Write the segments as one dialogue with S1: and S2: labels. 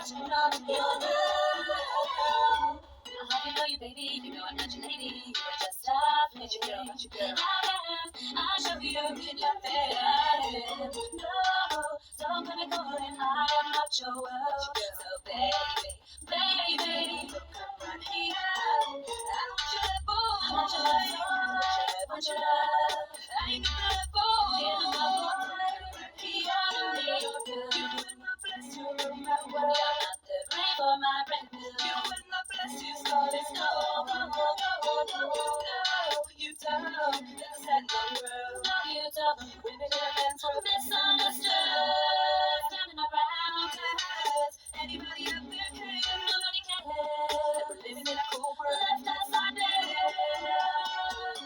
S1: Asking all of your love. How you know you, baby? You know I'm not your lady. You were just a not your girl, not your girl. I show you in your face. No, don't come and call and I am not your world. So baby, come right here. I want your love, I want your love, I want your love. I ain't got love for you, no more. Here, you will not bless you in my world. You're not the rain for my brand new. You will not bless you, so let's go. You don't, that's that no world. No, you don't. Women in a man's world, misunderstood. Standing around us. Anybody out there can, nobody can. We're living in a cool world, left us are dead.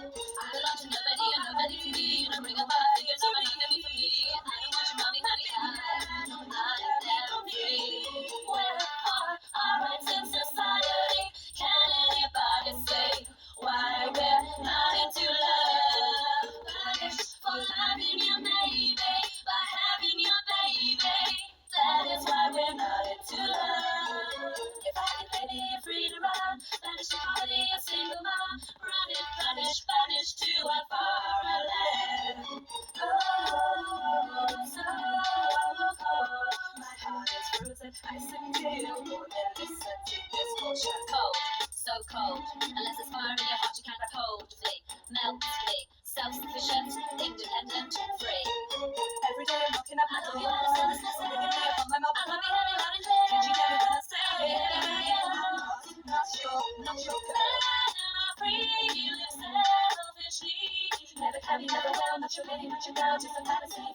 S1: I belong to nobody and nobody to me. You don't bring a body, you're nobody to me for me. I don't want your mommy, honey, I am free. Where are our rights in society? Can anybody say why we're not into love? Punish for loving your baby, by having your baby. That is why we're not into love. If I can baby, you're free to run. Banish the poverty, a single mom. Run it, banish to a foreign land. Oh, so cold. My heart is frozen, ice and chill. Won't listen to this bullshit. Cold, so cold. Unless it's fire in your heart, you can't hold me. Melt me. Self-sufficient, independent, free. Every day I'm looking up my door. I love you, singing me up on my mouth. I love you, having loud and clear. Can't you get it when I say not your girl. I'm not free, you live selfishly. Never have you, never will. Not your lady, not your girl. Just a fantasy.